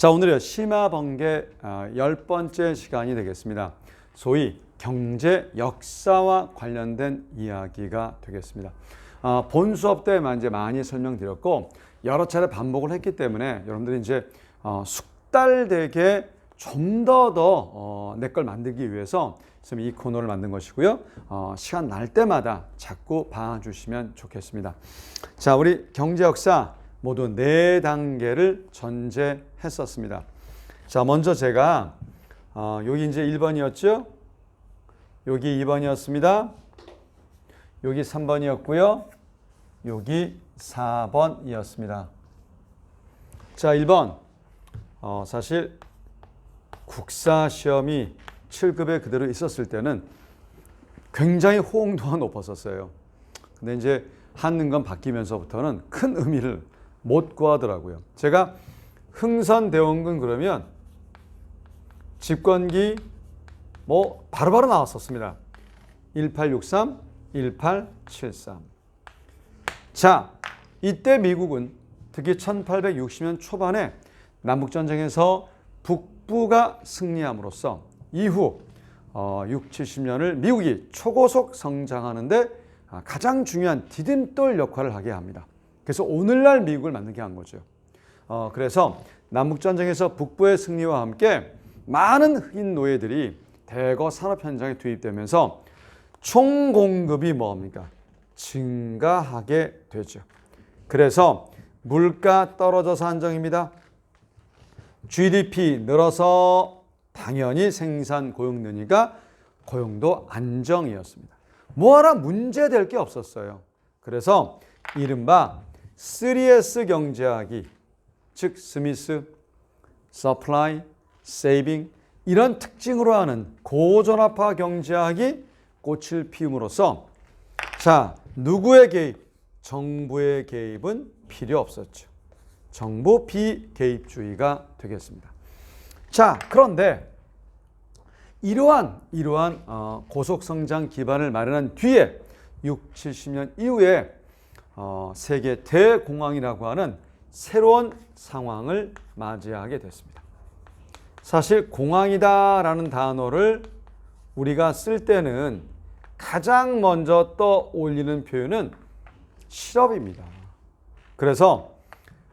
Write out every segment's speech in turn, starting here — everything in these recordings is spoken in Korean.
자, 오늘은 심화번개 10번째 시간이 되겠습니다. 소위 경제 역사와 관련된 이야기가 되겠습니다. 본 수업 때 이제 많이 설명드렸고 여러 차례 반복을 했기 때문에 여러분들이 이제 숙달되게 좀 더 내 걸 만들기 위해서 지금 이 코너를 만든 것이고요. 시간 날 때마다 자꾸 봐주시면 좋겠습니다. 자, 우리 경제 역사 모두 4단계를 전제했었습니다. 자, 먼저 제가 여기 이제 1번이었죠. 여기 2번이었습니다. 여기 3번이었고요. 여기 4번이었습니다. 자, 1번. 사실 국사 시험이 7급에 그대로 있었을 때는 굉장히 호응도가 높았었어요. 근데 이제 한능건 바뀌면서부터는 큰 의미를 못 구하더라고요. 제가 흥선대원군 그러면 집권기 바로바로 나왔었습니다. 1863, 1873. 자, 이때 미국은 특히 1860년 초반에 남북전쟁에서 북부가 승리함으로써 이후 6, 70년을 미국이 초고속 성장하는데 가장 중요한 디딤돌 역할을 하게 합니다. 그래서 오늘날 미국을 만들게 한 거죠. 그래서 남북전쟁에서 북부의 승리와 함께 많은 흑인 노예들이 대거 산업 현장에 투입되면서 총공급이 뭡니까? 증가하게 되죠. 그래서 물가 떨어져서 안정입니다. GDP 늘어서 당연히 생산 고용 느니까 고용도 안정이었습니다. 뭐하라 문제될 게 없었어요. 그래서 이른바 3S 경제학이 즉 스미스, 서플라이, 세이빙 이런 특징으로 하는 고전압화 경제학이 꽃을 피움으로써 자, 누구의 개입? 정부의 개입은 필요 없었죠. 정부 비개입주의가 되겠습니다. 자, 그런데 이러한 고속성장 기반을 마련한 뒤에 6, 70년 이후에 세계 대공황이라고 하는 새로운 상황을 맞이하게 됐습니다. 사실 공황이다라는 단어를 우리가 쓸 때는 가장 먼저 떠올리는 표현은 실업입니다. 그래서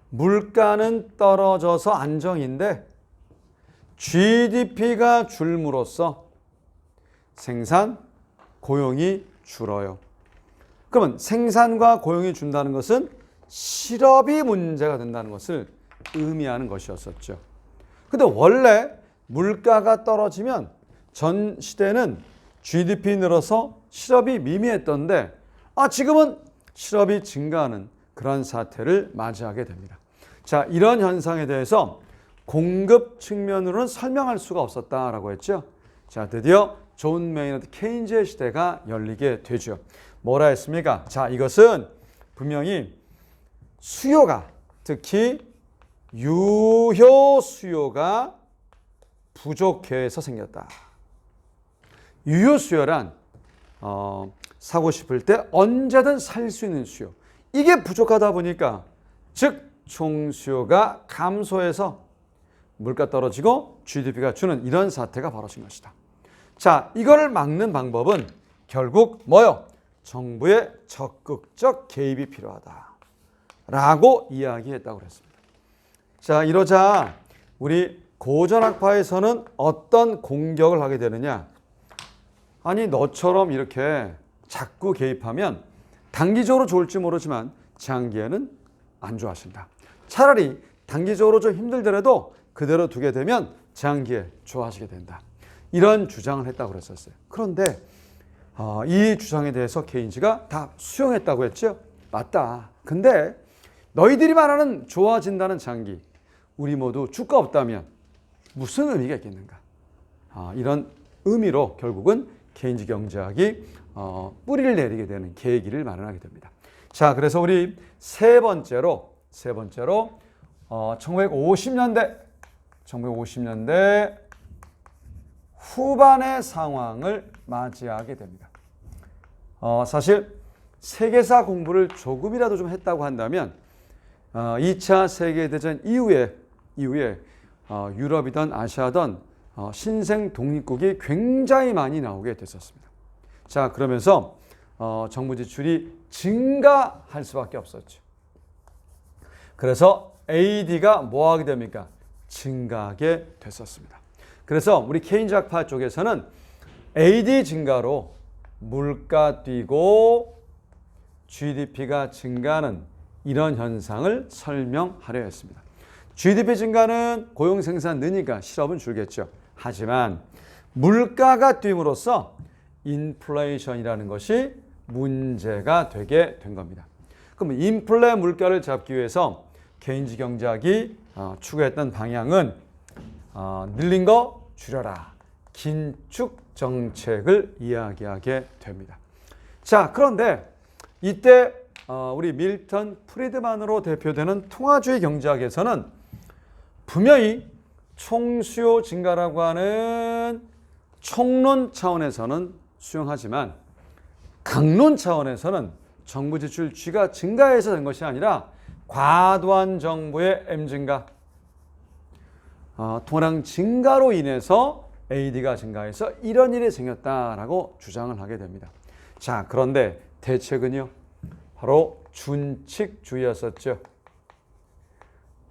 물가는 떨어져서 안정인데 GDP가 줄므로써 생산, 고용이 줄어요. 그러면 생산과 고용이 준다는 것은 실업이 문제가 된다는 것을 의미하는 것이었었죠. 근데 원래 물가가 떨어지면 전 시대는 GDP 늘어서 실업이 미미했던데 지금은 실업이 증가하는 그런 사태를 맞이하게 됩니다. 자, 이런 현상에 대해서 공급 측면으로는 설명할 수가 없었다라고 했죠. 자, 드디어 존 메이너드 케인즈의 시대가 열리게 되죠. 뭐라 했습니까? 자, 이것은 분명히 수요가 특히 유효 수요가 부족해서 생겼다. 유효 수요란 사고 싶을 때 언제든 살 수 있는 수요. 이게 부족하다 보니까 즉 총수요가 감소해서 물가 떨어지고 GDP가 주는 이런 사태가 벌어진 것이다. 자, 이거를 막는 방법은 결국 뭐요? 정부의 적극적 개입이 필요하다라고 이야기했다고 그랬습니다. 자, 이러자 우리 고전학파에서는 어떤 공격을 하게 되느냐? 아니, 너처럼 이렇게 자꾸 개입하면 단기적으로 좋을지 모르지만 장기에는 안 좋아하신다. 차라리 단기적으로 좀 힘들더라도 그대로 두게 되면 장기에 좋아하시게 된다. 이런 주장을 했다고 그랬었어요. 그런데 이 주장에 대해서 케인즈가 다 수용했다고 했죠. 맞다. 근데 너희들이 말하는 좋아진다는 장기, 우리 모두 주가 없다면 무슨 의미가 있겠는가? 이런 의미로 결국은 케인즈 경제학이 뿌리를 내리게 되는 계기를 마련하게 됩니다. 자, 그래서 우리 세 번째로 1950년대 후반의 상황을 맞이하게 됩니다. 사실 세계사 공부를 조금이라도 좀 했다고 한다면 2차 세계대전 이후에 유럽이든 아시아든 신생 독립국이 굉장히 많이 나오게 됐었습니다. 자, 그러면서 정부 지출이 증가할 수밖에 없었죠. 그래서 AD가 뭐 하게 됩니까? 증가하게 됐었습니다. 그래서 우리 케인즈학파 쪽에서는 AD 증가로 물가 뛰고 GDP가 증가하는 이런 현상을 설명하려 했습니다. GDP 증가는 고용 생산 느니까 실업은 줄겠죠. 하지만 물가가 뛴으로써 인플레이션이라는 것이 문제가 되게 된 겁니다. 그럼 인플레 물가를 잡기 위해서 케인즈 경제학이 추구했던 방향은 늘린 거 줄여라. 긴축 정책을 이야기하게 됩니다. 자, 그런데 이때 우리 밀턴 프리드만으로 대표되는 통화주의 경제학에서는 분명히 총수요 증가라고 하는 총론 차원에서는 수용하지만 강론 차원에서는 정부 지출 G가 증가해서 된 것이 아니라 과도한 정부의 M 증가, 통화량 증가로 인해서 AD가 증가해서 이런 일이 생겼다라고 주장을 하게 됩니다. 자, 그런데 대책은요, 바로 준칙주의였었죠.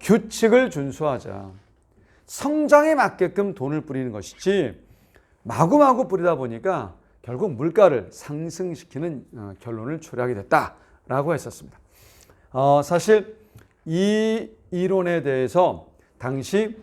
규칙을 준수하자. 성장에 맞게끔 돈을 뿌리는 것이지 마구마구 뿌리다 보니까 결국 물가를 상승시키는 결론을 초래하게 됐다라고 했었습니다. 사실 이 이론에 대해서 당시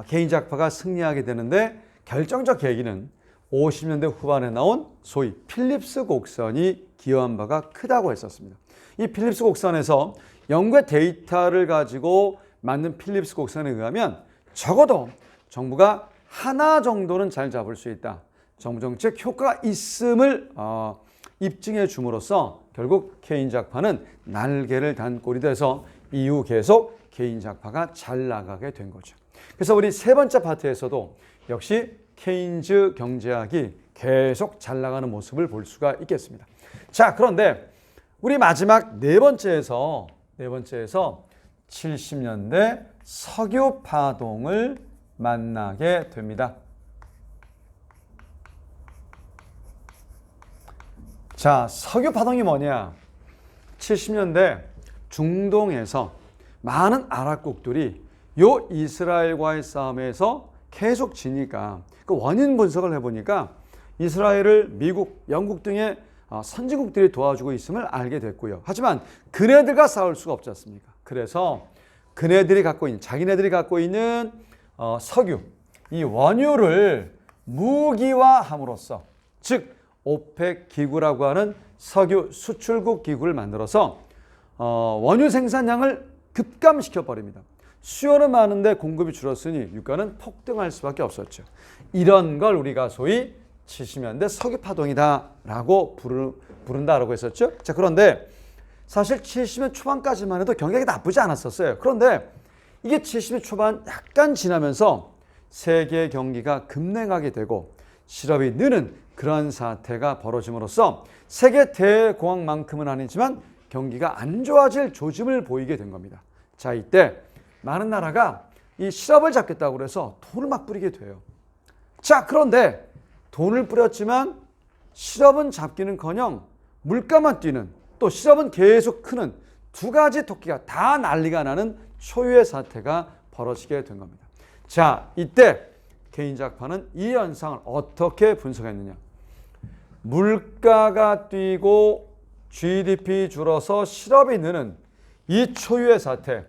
케인즈학파가 승리하게 되는데 결정적 계기는 50년대 후반에 나온 소위 필립스 곡선이 기여한 바가 크다고 했었습니다. 이 필립스 곡선에서 연구의 데이터를 가지고 만든 필립스 곡선에 의하면 적어도 정부가 하나 정도는 잘 잡을 수 있다. 정부 정책 효과가 있음을 입증해 줌으로써 결국 케인즈학파는 날개를 단 꼴이 돼서 이후 계속 케인즈학파가 잘 나가게 된 거죠. 그래서 우리 세 번째 파트에서도 역시 케인즈 경제학이 계속 잘 나가는 모습을 볼 수가 있겠습니다. 자, 그런데 우리 마지막 네 번째에서 70년대 석유 파동을 만나게 됩니다. 자, 석유 파동이 뭐냐? 70년대 중동에서 많은 아랍국들이 요 이스라엘과의 싸움에서 계속 지니까 그 원인 분석을 해보니까 이스라엘을 미국, 영국 등의 선진국들이 도와주고 있음을 알게 됐고요. 하지만 그네들과 싸울 수가 없지 않습니까? 그래서 자기네들이 갖고 있는 석유, 이 원유를 무기화함으로써, 즉 오펙 기구라고 하는 석유 수출국 기구를 만들어서 원유 생산량을 급감시켜 버립니다. 수요는 많은데 공급이 줄었으니 유가는 폭등할 수밖에 없었죠. 이런 걸 우리가 소위 70년대 석유 파동이다라고 부른다라고 했었죠. 자, 그런데 사실 70년 초반까지만 해도 경기가 나쁘지 않았었어요. 그런데 이게 70년 초반 약간 지나면서 세계 경기가 급냉하게 되고 실업이 느는 그런 사태가 벌어짐으로써 세계 대공황만큼은 아니지만 경기가 안 좋아질 조짐을 보이게 된 겁니다. 자, 이때 많은 나라가 이 실업을 잡겠다고 그래서 돈을 막 뿌리게 돼요. 자, 그런데 돈을 뿌렸지만 실업은 잡기는커녕 물가만 뛰는, 또 실업은 계속 크는 두 가지 토끼가 다 난리가 나는 초유의 사태가 벌어지게 된 겁니다. 자, 이때 케인즈학파는 이 현상을 어떻게 분석했느냐? 물가가 뛰고 GDP 줄어서 실업이 느는 이 초유의 사태,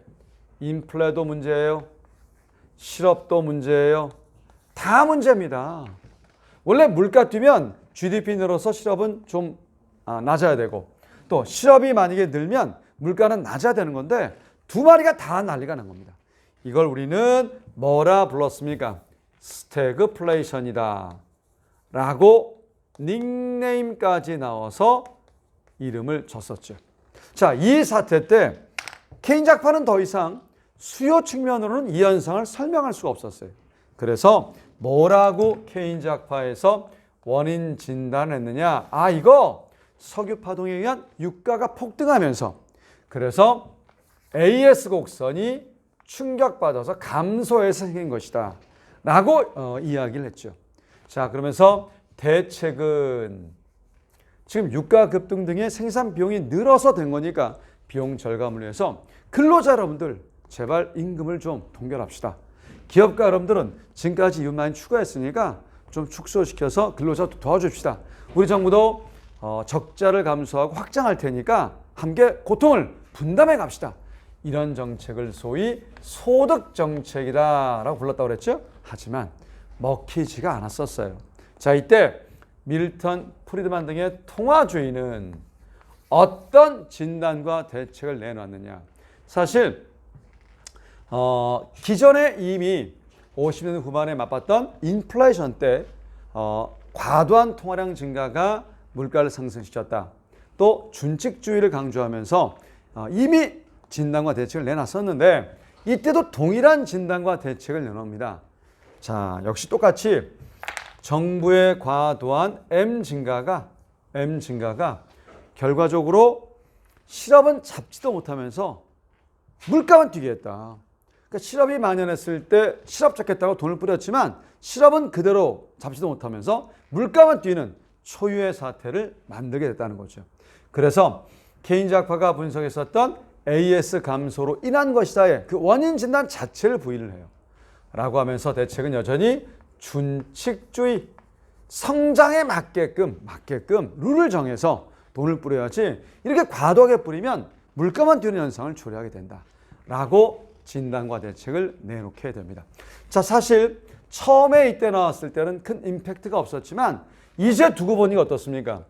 인플레도 문제예요. 실업도 문제예요. 다 문제입니다. 원래 물가 뛰면 GDP 늘어서 실업은 좀 낮아야 되고, 또 실업이 만약에 늘면 물가는 낮아야 되는 건데 두 마리가 다 난리가 난 겁니다. 이걸 우리는 뭐라 불렀습니까? 스태그플레이션이다 라고 닉네임까지 나와서 이름을 줬었죠. 자, 이 사태 때 케인즈학파는 더 이상 수요 측면으로는 이 현상을 설명할 수가 없었어요. 그래서 뭐라고 케인즈학파에서 원인 진단을 했느냐? 이거 석유 파동에 의한 유가가 폭등하면서, 그래서 AS 곡선이 충격받아서 감소해서 생긴 것이다 라고 이야기를 했죠. 자, 그러면서 대책은 지금 유가 급등 등의 생산 비용이 늘어서 된 거니까 비용 절감을 위해서 근로자 여러분들 제발 임금을 좀 동결합시다. 기업가 여러분들은 지금까지 일 많이 추가했으니까 좀 축소시켜서 근로자 도와줍시다. 우리 정부도 적자를 감소하고 확장할 테니까 함께 고통을 분담해 갑시다. 이런 정책을 소위 소득 정책이다라고 불렀다고 그랬죠. 하지만 먹히지가 않았었어요. 자, 이때 밀턴 프리드만 등의 통화주의는 어떤 진단과 대책을 내놨느냐. 사실 기존에 이미 50년 후반에 맛봤던 인플레이션 때 과도한 통화량 증가가 물가를 상승시켰다. 또 준칙주의를 강조하면서 이미 진단과 대책을 내놨었는데 이때도 동일한 진단과 대책을 내놓습니다. 자, 역시 똑같이 정부의 과도한 M 증가가 결과적으로 실업은 잡지도 못하면서 물가만 뛰게 했다. 그러니까 실업이 만연했을 때 실업 잡겠다고 돈을 뿌렸지만 실업은 그대로 잡지도 못하면서 물가만 뛰는 초유의 사태를 만들게 됐다는 거죠. 그래서 케인즈학파가 분석했었던 AS 감소로 인한 것이다의 그 원인 진단 자체를 부인을 해요. 라고 하면서 대책은 여전히 준칙주의, 성장에 맞게끔 룰을 정해서 돈을 뿌려야지 이렇게 과도하게 뿌리면 물가만 뛰는 현상을 초래하게 된다. 라고 진단과 대책을 내놓게 됩니다. 자, 사실 처음에 이때 나왔을 때는 큰 임팩트가 없었지만 이제 두고 보니까 어떻습니까?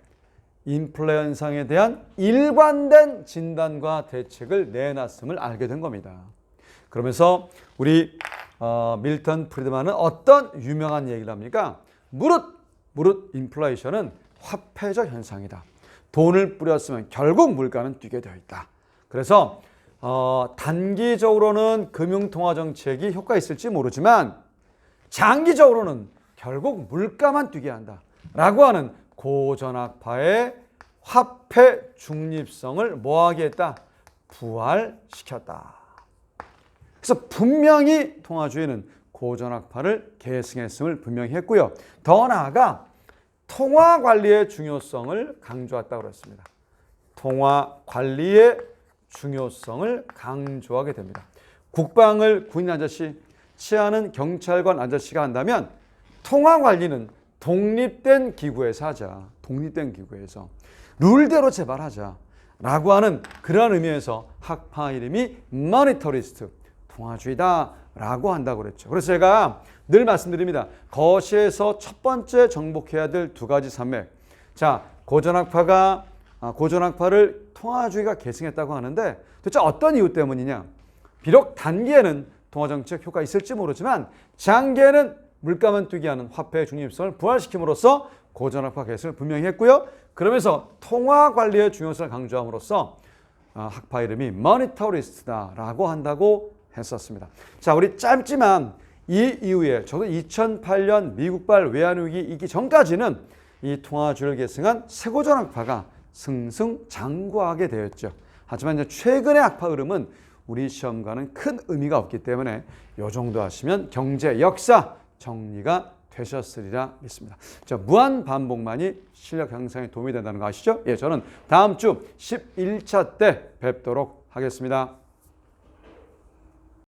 인플레 현상에 대한 일관된 진단과 대책을 내놨음을 알게 된 겁니다. 그러면서 우리 밀턴 프리드만은 어떤 유명한 얘기를 합니까? 무릇 인플레이션은 화폐적 현상이다. 돈을 뿌렸으면 결국 물가는 뛰게 되어 있다. 그래서 단기적으로는 금융통화정책이 효과 있을지 모르지만 장기적으로는 결국 물가만 뛰게 한다. 라고 하는 고전학파의 화폐 중립성을 뭐하게 했다? 부활시켰다. 그래서 분명히 통화주의는 고전학파를 계승했음을 분명히 했고요. 더 나아가 통화관리의 중요성을 강조했다고 그랬습니다. 통화관리의 중요성을 강조하게 됩니다. 국방을 군인 아저씨, 치안은 경찰관 아저씨가 한다면 통화관리는 독립된 기구에서 하자. 독립된 기구에서. 룰대로 제발 하자. 라고 하는 그런 의미에서 학파 이름이 모니터리스트, 통화주의다 라고 한다고 그랬죠. 그래서 제가 늘 말씀드립니다. 거시에서 첫 번째 정복해야 될 두 가지 산맥. 자, 고전학파를 통화주의가 계승했다고 하는데 도대체 어떤 이유 때문이냐? 비록 단기에는 통화정책 효과 있을지 모르지만 장기에는 물가만 뛰게 하는 화폐의 중립성을 부활시킴으로써 고전학파 계승을 분명히 했고요. 그러면서 통화관리의 중요성을 강조함으로써 학파 이름이 모니터리스트다라고 한다고 했었습니다. 자, 우리 짧지만 이 이후에 저도 2008년 미국발 외환위기 있기 전까지는 이 통화주의를 계승한 새고전학파가 승승장구하게 되었죠. 하지만 이제 최근의 학파 흐름은 우리 시험과는 큰 의미가 없기 때문에 이 정도 하시면 경제 역사 정리가 되셨으리라 믿습니다. 자, 무한 반복만이 실력 향상에 도움이 된다는 거 아시죠? 예, 저는 다음 주 11차 때 뵙도록 하겠습니다.